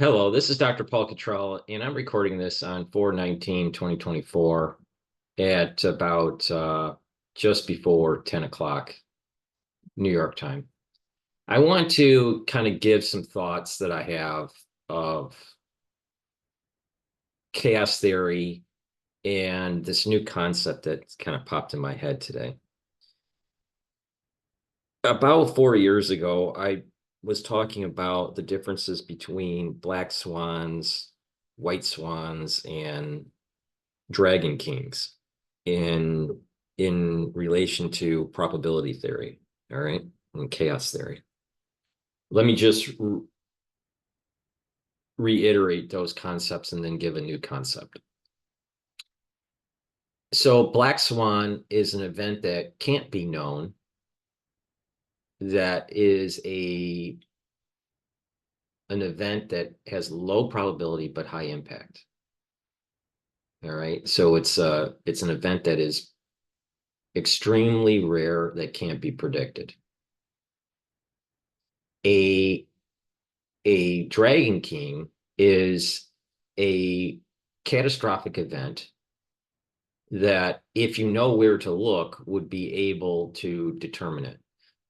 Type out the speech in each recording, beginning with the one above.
Hello, this is Dr. Paul Cottrell, and I'm recording this on 4/19/2024 at about just before 10 o'clock New York time. I want to kind of give some thoughts that I have of chaos theory and this new concept that kind of popped in my head today. About 4 years ago, I was talking about the differences between black swans, white swans, and dragon kings in relation to probability theory, all right, and chaos theory. Let me just reiterate those concepts and then give a new concept. So black swan is an event that can't be known, that is an event that has low probability but high impact. All right, so it's an event that is extremely rare, that can't be predicted. A Dragon King is a catastrophic event that, if you know where to look, would be able to determine it.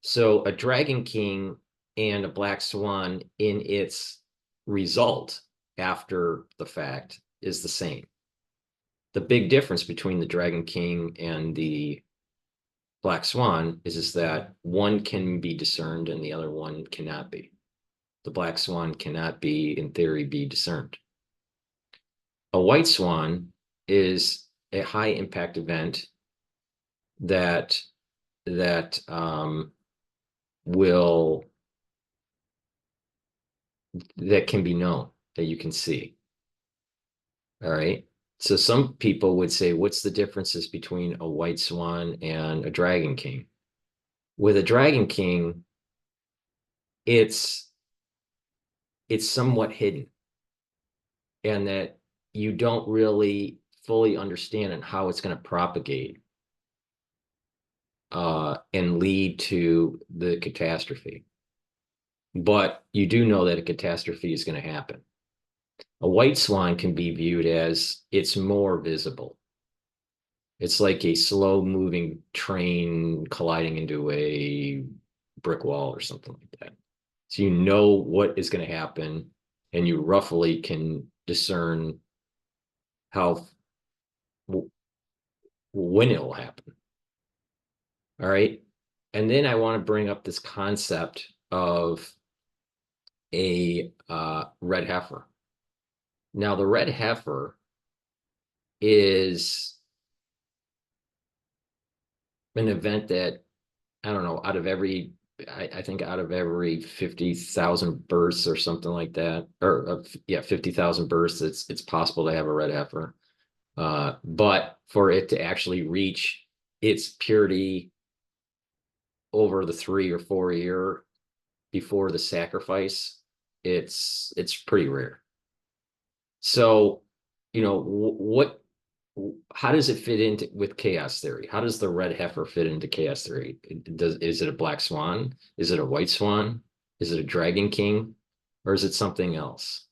So a Dragon King and a Black Swan in its result after the fact is the same. The big difference between the Dragon King and the Black Swan is that one can be discerned and the other one cannot be. The black swan cannot be, in theory, be discerned. A white swan is a high impact event that will that can be known, that you can see. All right. So some people would say, what's the differences between a white swan and a dragon king? With a dragon king, it's somewhat hidden, and that you don't really fully understand how it's going to propagate and lead to the catastrophe. But you do know that a catastrophe is going to happen. A white swan can be viewed as it's more visible. It's like a slow moving train colliding into a brick wall or something like that. So you know what is going to happen, and you roughly can discern how when it will happen. All right. And then I want to bring up this concept of a red heifer. Now, the red heifer is an event that, I don't know, out of every, I think out of every 50,000 births or something like that, or yeah, 50,000 births, it's possible to have a red heifer. But for it to actually reach its purity over the 3 or 4 year before the sacrifice, it's pretty rare. So, how does it fit into with chaos theory? How does the red heifer fit into chaos theory? Is it a black swan? Is it a white swan? Is it a dragon king? Or is it something else?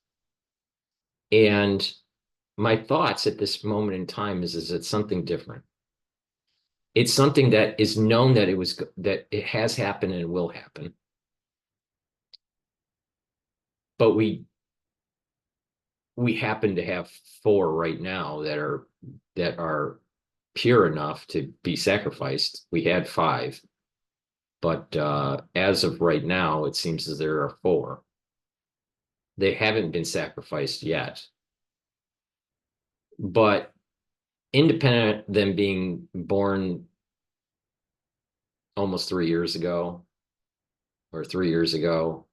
And my thoughts at this moment in time is it's something different. It's something that is known that it has happened and will happen. But we happen to have 4 right now that are pure enough to be sacrificed. We had 5, but as of right now, it seems as there are 4. They haven't been sacrificed yet. But independent of them being born almost 3 years ago or 3 years ago,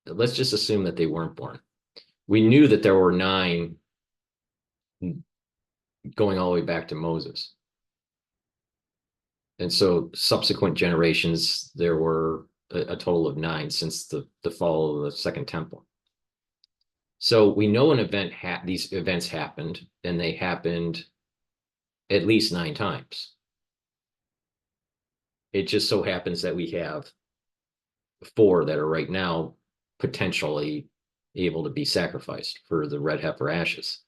let's just assume that they weren't born. We knew that there were 9 going all the way back to Moses. And so subsequent generations, there were a total of 9 since the fall of the Second Temple. So we know these events happened, and they happened at least 9 times. It just so happens that we have 4 that are right now potentially able to be sacrificed for the red heifer ashes.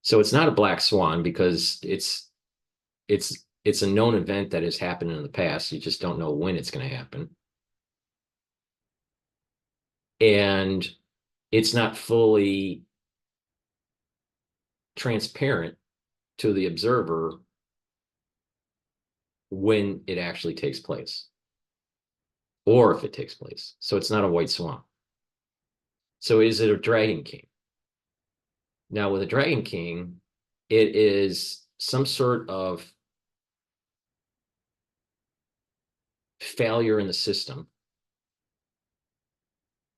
So it's not a black swan because it's a known event that has happened in the past. You just don't know when it's going to happen. And it's not fully transparent to the observer when it actually takes place or if it takes place. So it's not a white swan. So is it a dragon king? Now, with a dragon king, it is some sort of failure in the system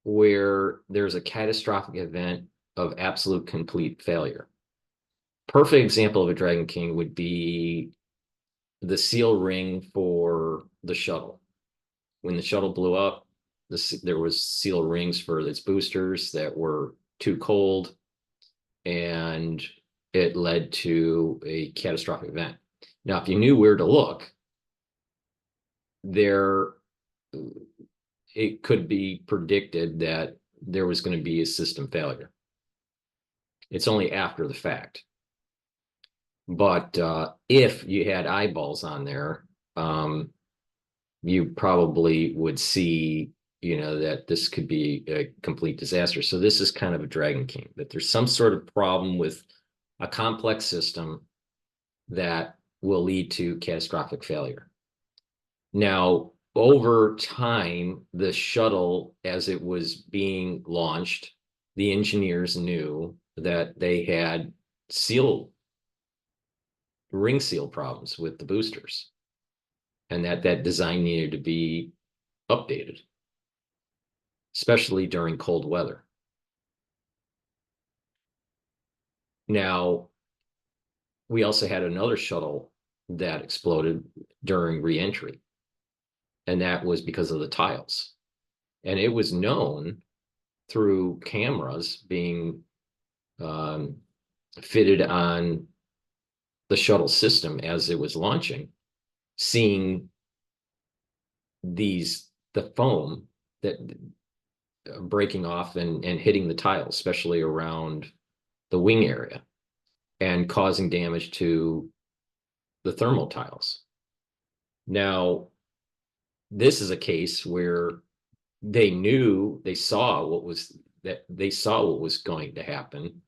where there's a catastrophic event of absolute complete failure. Perfect example of a dragon king would be the seal ring for the shuttle. When the shuttle blew up, there was seal rings for its boosters that were too cold, and it led to a catastrophic event. Now, if you knew where to look, it could be predicted that there was going to be a system failure. It's only after the fact. But if you had eyeballs on there, you probably would see, that this could be a complete disaster. So this is kind of a dragon king, that there's some sort of problem with a complex system that will lead to catastrophic failure. Now, over time, the shuttle, as it was being launched, the engineers knew that they had ring seal problems with the boosters, and that design needed to be updated, especially during cold weather. Now, we also had another shuttle that exploded during reentry, and that was because of the tiles. And it was known through cameras being fitted on the shuttle system as it was launching, seeing the foam that breaking off and hitting the tiles, especially around the wing area, and causing damage to the thermal tiles. Now, this is a case where they saw what was going to happen,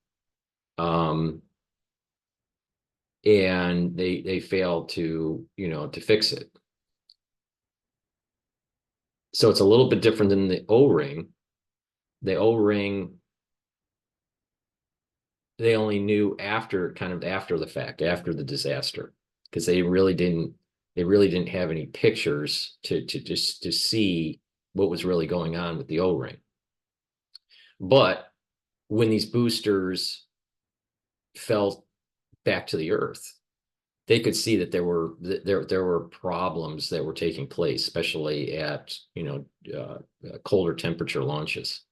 and they failed to fix it. So it's a little bit different than the O-ring. The O-ring, they only knew after the fact, after the disaster, because they really didn't have any pictures to see what was really going on with the O-ring. But when these boosters fell back to the earth, they could see that there were problems that were taking place, especially at colder temperature launches.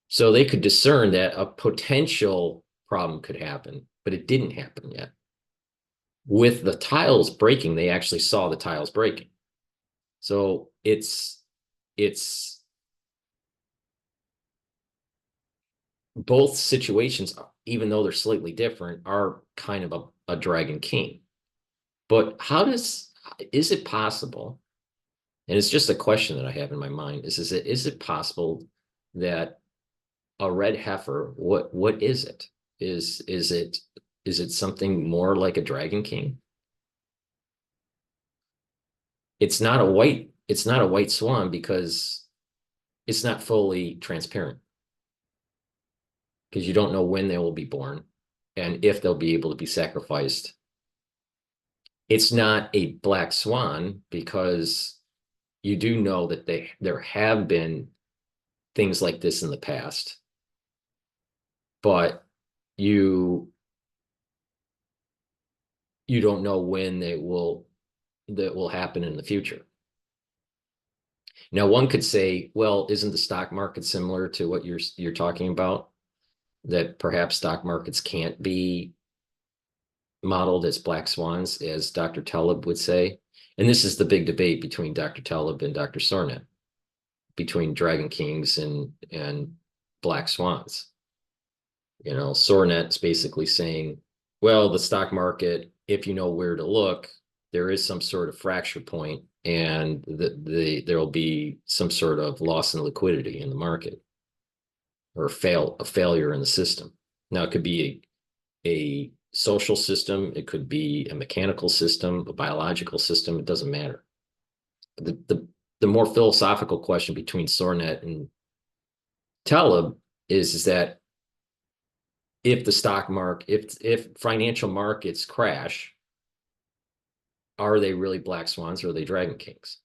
So they could discern that a potential problem could happen, but it didn't happen yet. With the tiles breaking, they actually saw the tiles breaking. So it's both situations, even though they're slightly different, are kind of a dragon king. But is it possible? And it's just a question that I have in my mind. Is it possible that a red heifer, what is it? Is it something more like a dragon king? It's not a white swan because it's not fully transparent, because you don't know when they will be born and if they'll be able to be sacrificed. It's not a black swan because you do know that there have been things like this in the past, but you don't know when that will happen in the future. Now, one could say, well, isn't the stock market similar to what you're talking about? That perhaps stock markets can't be modeled as black swans, as Dr. Taleb would say. And this is the big debate between Dr. Taleb and Dr. Sornet. between Dragon Kings and black swans. You know, Sornet's basically saying, well, the stock market, if you know where to look, there is some sort of fracture point, and there'll be some sort of loss in liquidity in the market, or a failure in the system. Now, it could be a social system, it could be a mechanical system, a biological system, it doesn't matter. The more philosophical question between Sornet and Taleb is that if the stock market, if financial markets crash, are they really black swans or are they dragon kings?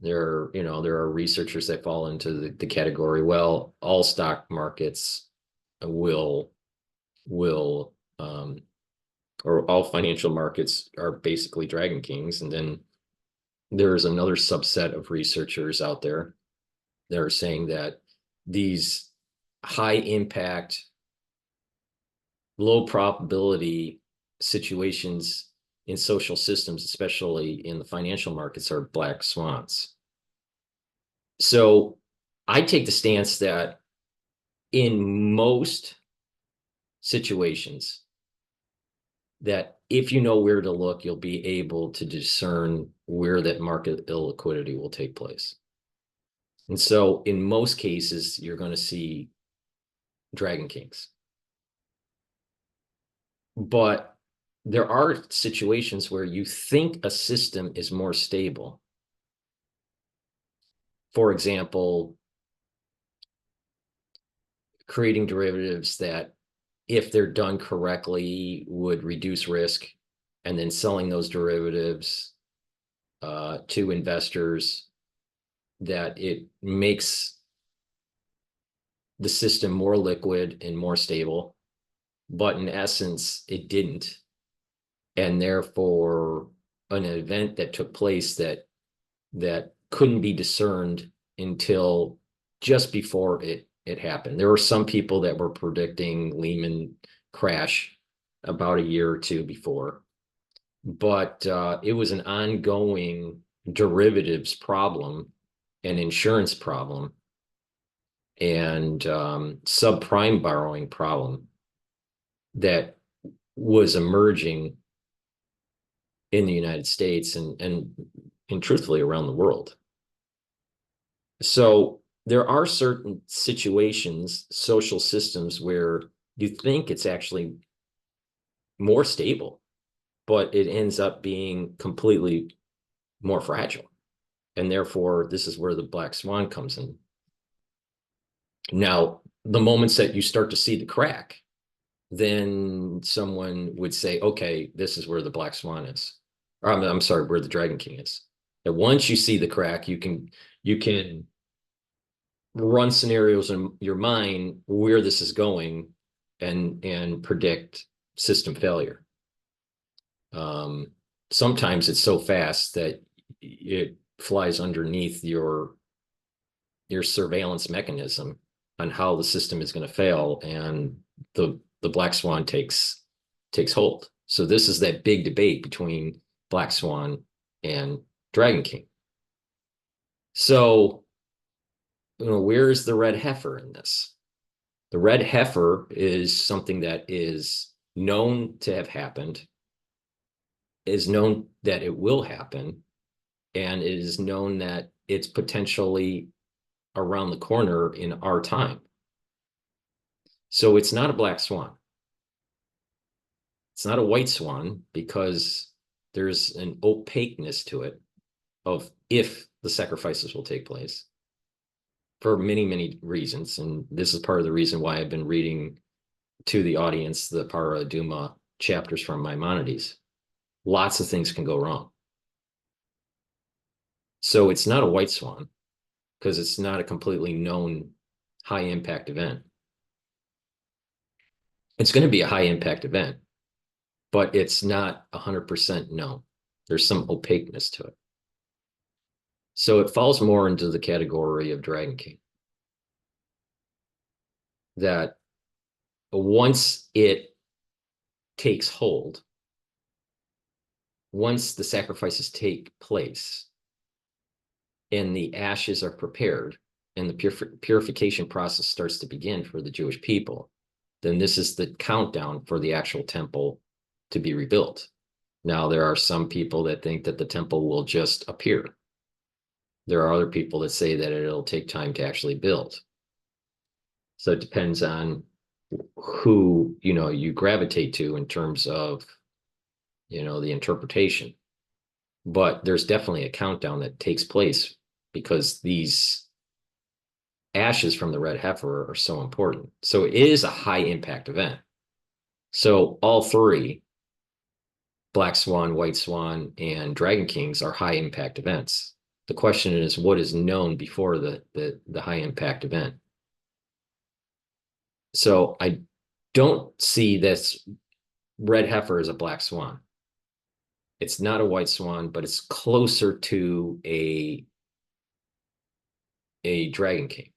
There are researchers that fall into the category, well, all stock markets will or all financial markets are basically dragon kings. And then there's another subset of researchers out there that are saying that these high impact, low probability situations in social systems, especially in the financial markets, are black swans. So I take the stance that in most situations, that if you know where to look, you'll be able to discern where that market illiquidity will take place. And so in most cases, you're going to see dragon kings. But there are situations where you think a system is more stable. For example, creating derivatives that, if they're done correctly, would reduce risk, and then selling those derivatives to investors, that it makes the system more liquid and more stable. But in essence, it didn't. And therefore, an event that took place that couldn't be discerned until just before it happened. There were some people that were predicting Lehman crash about a year or two before, but it was an ongoing derivatives problem, an insurance problem, and subprime borrowing problem that was emerging in the United States and truthfully around the world. So there are certain situations, social systems, where you think it's actually more stable, but it ends up being completely more fragile. And therefore, this is where the black swan comes in. Now, the moments that you start to see the crack, then someone would say, okay, this is where the black swan is. Or I'm sorry, where the dragon king is. And once you see the crack, you can run scenarios in your mind where this is going and predict system failure. Sometimes it's so fast that it flies underneath your surveillance mechanism on how the system is going to fail, and the black swan takes hold. So this is that big debate between black swan and dragon king. So, where is the red heifer in this? The red heifer is something that is known to have happened, is known that it will happen, and it is known that it's potentially around the corner in our time. So it's not a black swan. It's not a white swan, because there's an opaqueness to it of if the sacrifices will take place, for many, many reasons. And this is part of the reason why I've been reading to the audience the Para Duma chapters from Maimonides. Lots of things can go wrong. So it's not a white swan, because it's not a completely known high impact event. It's going to be a high impact event, but it's not 100% known. There's some opaqueness to it. So it falls more into the category of Dragon King. That once it takes hold, once the sacrifices take place, and the ashes are prepared and the purification process starts to begin for the Jewish people, then this is the countdown for the actual temple to be rebuilt. Now, there are some people that think that the temple will just appear. There are other people that say that it'll take time to actually build. So it depends on who, you gravitate to in terms of, the interpretation. But there's definitely a countdown that takes place because these ashes from the red heifer are so important. So it is a high impact event. So all three, Black Swan, White Swan, and Dragon Kings, are high impact events. The question is, what is known before the high impact event? So I don't see this red heifer as a black swan. It's not a white swan, but it's closer to a Dragon King.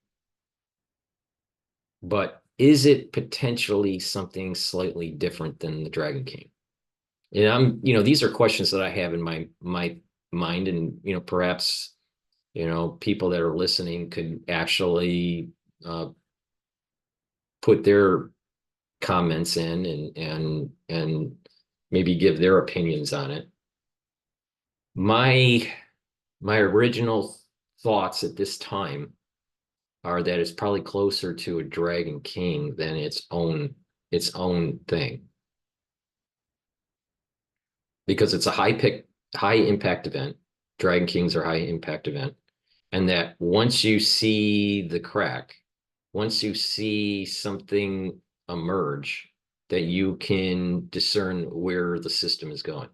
But is it potentially something slightly different than the Dragon King? And these are questions that I have in my mind, and perhaps people that are listening could actually put their comments in and maybe give their opinions on it. My original thoughts at this time are that it's probably closer to a Dragon King than its own thing, because it's a high impact event. Dragon Kings are high impact event, and that once you see the crack, once you see something emerge, that you can discern where the system is going.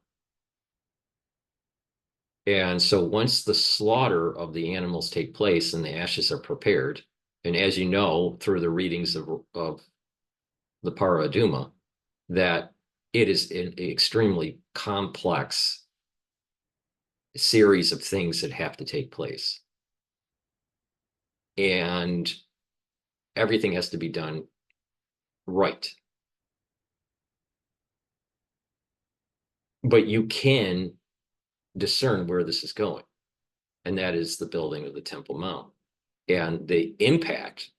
And so once the slaughter of the animals take place and the ashes are prepared, and as you know through the readings of the Para Aduma, that it is an extremely complex series of things that have to take place. And everything has to be done right. But you can discern where this is going, and that is the building of the Temple Mount. And the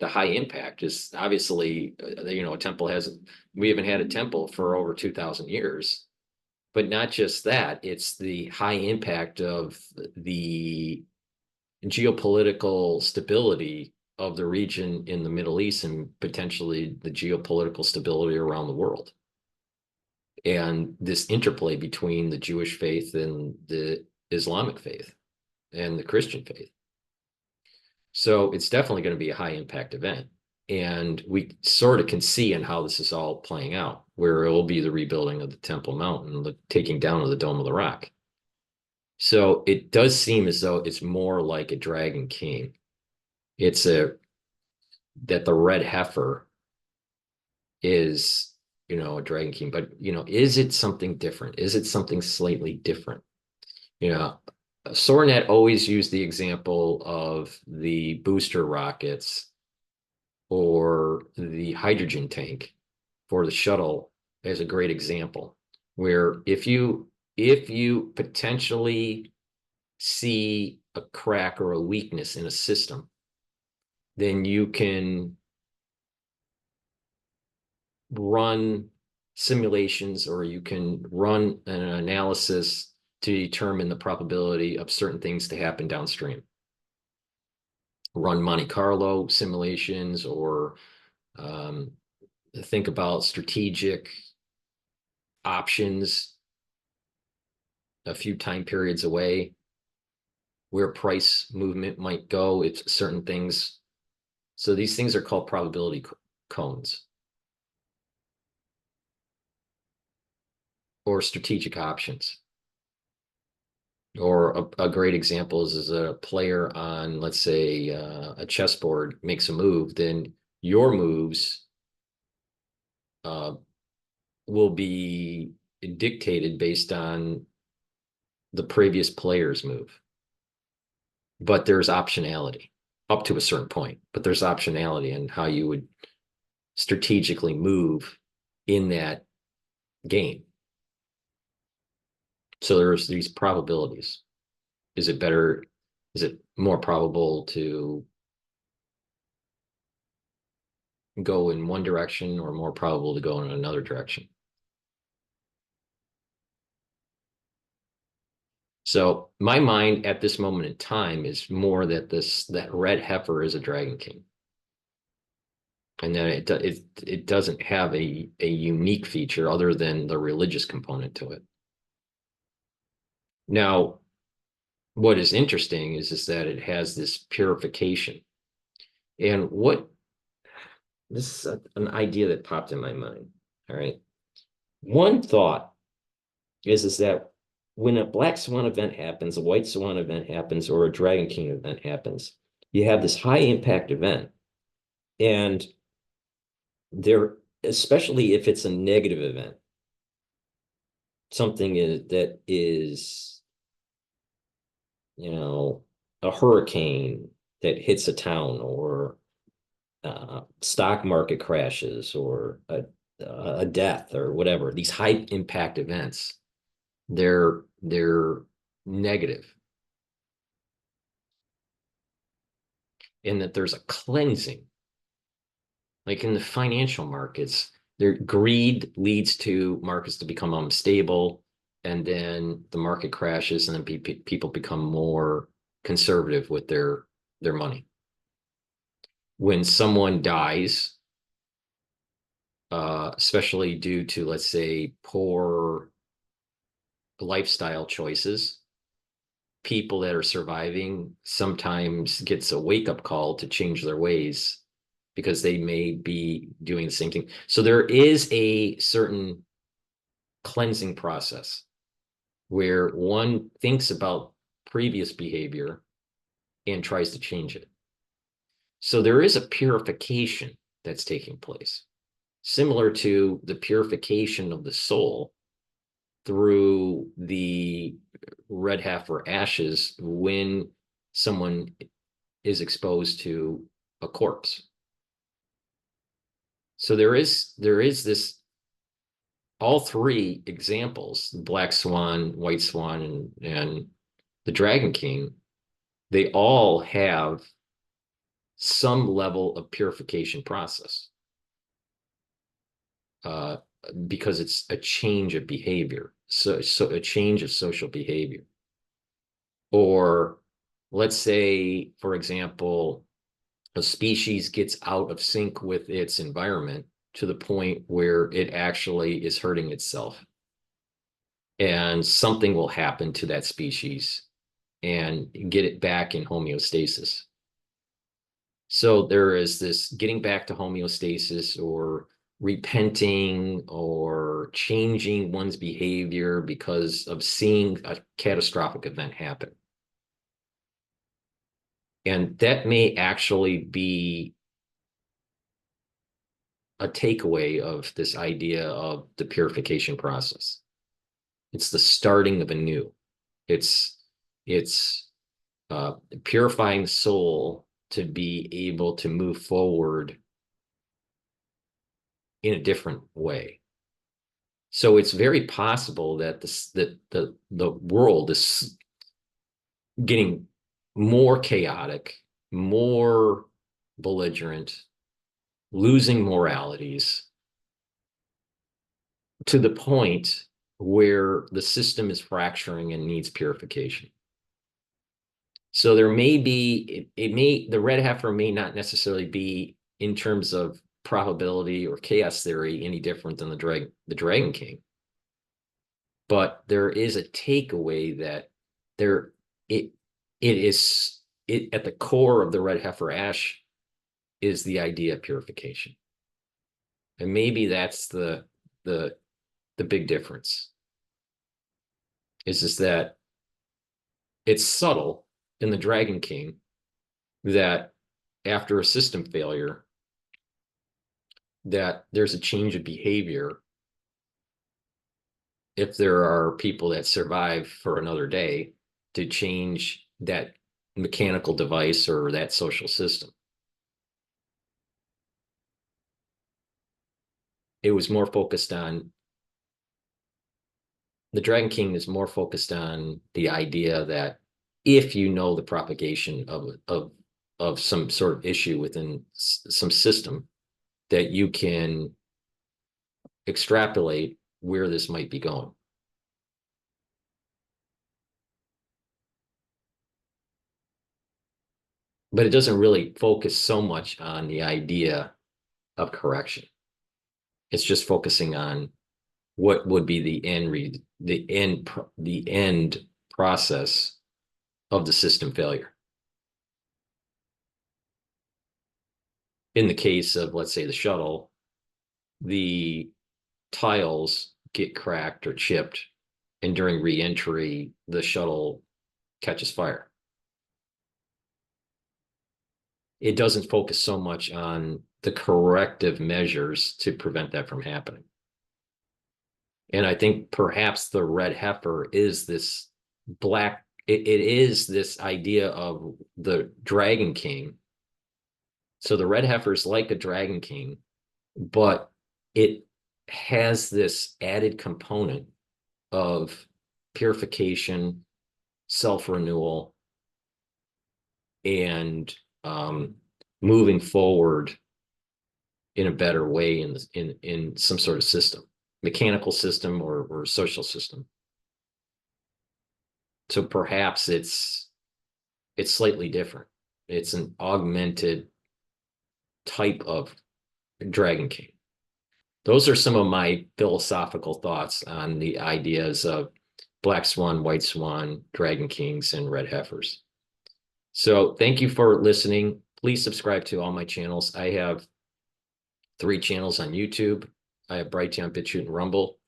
high impact is obviously, a temple we haven't had a temple for over 2,000 years. But not just that, it's the high impact of the geopolitical stability of the region in the Middle East, and potentially the geopolitical stability around the world. And this interplay between the Jewish faith and the Islamic faith and the Christian faith. So it's definitely going to be a high impact event. And we sort of can see in how this is all playing out, where it will be the rebuilding of the Temple Mount and the taking down of the Dome of the Rock. So it does seem as though it's more like a Dragon King. That the red heifer is, a Dragon King. But, is it something different? Is it something slightly different? Sornet always used the example of the booster rockets or the hydrogen tank for the shuttle as a great example, where if you potentially see a crack or a weakness in a system, then you can run simulations, or you can run an analysis to determine the probability of certain things to happen downstream. Run Monte Carlo simulations, or think about strategic options a few time periods away, where price movement might go if certain things. So these things are called probability cones, or strategic options. Or a great example is a player on, let's say, a chessboard makes a move, then your moves will be dictated based on the previous player's move. But there's optionality up to a certain point, but there's optionality in how you would strategically move in that game. So there's these probabilities. Is it better Is it more probable to go in one direction or more probable to go in another direction? So my mind at this moment in time is more that that red heifer is a Dragon King. And then it doesn't have a unique feature other than the religious component to it. Now, what is interesting is that it has this purification. And this is an idea that popped in my mind. All right. One thought is that when a black swan event happens, a white swan event happens, or a Dragon King event happens, you have this high impact event. And there, especially if it's a negative event, something that is, a hurricane that hits a town, or stock market crashes, or a death, or whatever. These high impact events, they're negative, in that there's a cleansing. Like in the financial markets, their greed leads to markets to become unstable, and then the market crashes, and then people become more conservative with their money. When someone dies, especially due to, let's say, poor lifestyle choices, people that are surviving sometimes gets a wake-up call to change their ways, because they may be doing the same thing. So there is a certain cleansing process where one thinks about previous behavior and tries to change it. So there is a purification that's taking place, similar to the purification of the soul through the red heifer ashes when someone is exposed to a corpse. So there is this, all three examples, black swan, white swan, and the Dragon King, they all have some level of purification process, because it's a change of behavior, so a change of social behavior. Or let's say, for example, a species gets out of sync with its environment to the point where it actually is hurting itself, and something will happen to that species and get it back in homeostasis. So there is this getting back to homeostasis, or repenting, or changing one's behavior because of seeing a catastrophic event happen. And that may actually be a takeaway of this idea of the purification process. It's the starting of anew. It's purifying the soul to be able to move forward in a different way. So it's very possible that the world is getting more chaotic, more belligerent, losing moralities, to the point where the system is fracturing and needs purification. So there may be, the red heifer may not necessarily be, in terms of probability or chaos theory, any different than the Dragon King. But there is a takeaway that it is at the core of the red heifer ash is the idea of purification. And maybe that's the big difference, is that it's subtle in the Dragon King, that after a system failure, that there's a change of behavior if there are people that survive for another day, to change that mechanical device or that social system. It was more focused on, the Dragon King is more focused on the idea that if you know the propagation of some sort of issue within some system, that you can extrapolate where this might be going. But it doesn't really focus so much on the idea of correction. It's just focusing on what would be the end process of the system failure. In the case of, let's say, the shuttle, the tiles get cracked or chipped, and during re-entry, the shuttle catches fire. It doesn't focus so much on the corrective measures to prevent that from happening. And I think perhaps the red heifer is this black, it is this idea of the Dragon King. So the red heifer is like a Dragon King, but it has this added component of purification, self-renewal, and moving forward in a better way in some sort of system, mechanical system or social system. So perhaps it's slightly different. It's an augmented type of Dragon King. Those are some of my philosophical thoughts on the ideas of Black Swan, White Swan, Dragon Kings, and Red Heifers. So thank you for listening. Please subscribe to all my channels. I have 3 channels on YouTube. I have Brighteon, Bitchute, and Rumble.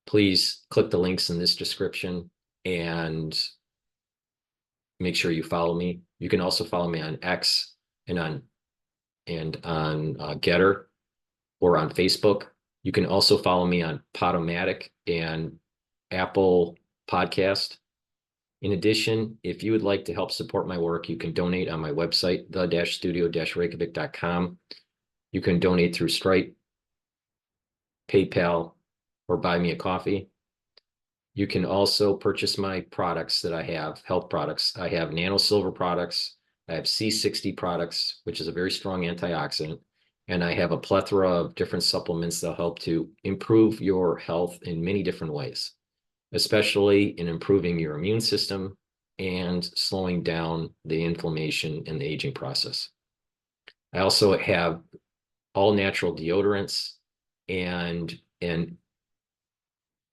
Please click the links in this description and make sure you follow me. You can also follow me on X and on GETTR or on Facebook. You can also follow me on Podomatic and Apple Podcast. In addition, if you would like to help support my work, you can donate on my website, the-studio-reykjavik.com. You can donate through Stripe, PayPal, or buy me a coffee. You can also purchase my products that I have, health products. I have nano silver products. I have C60 products, which is a very strong antioxidant. And I have a plethora of different supplements that help to improve your health in many different ways, especially in improving your immune system and slowing down the inflammation and the aging process. I also have all natural deodorants and an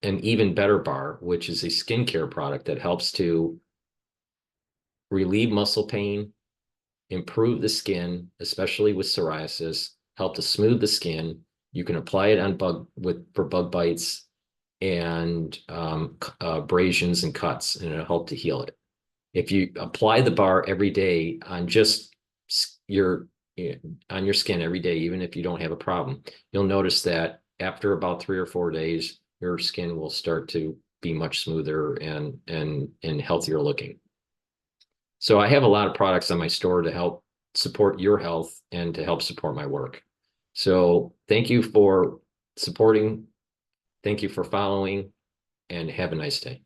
even better bar, which is a skincare product that helps to relieve muscle pain, improve the skin, especially with psoriasis, help to smooth the skin. You can apply it on for bug bites and abrasions and cuts, and it'll help to heal it. If you apply the bar every day on just your skin every day, even if you don't have a problem, you'll notice that after about 3 or 4 days, your skin will start to be much smoother and healthier looking. So I have a lot of products on my store to help support your health and to help support my work. So thank you for supporting. Thank you for following, and have a nice day.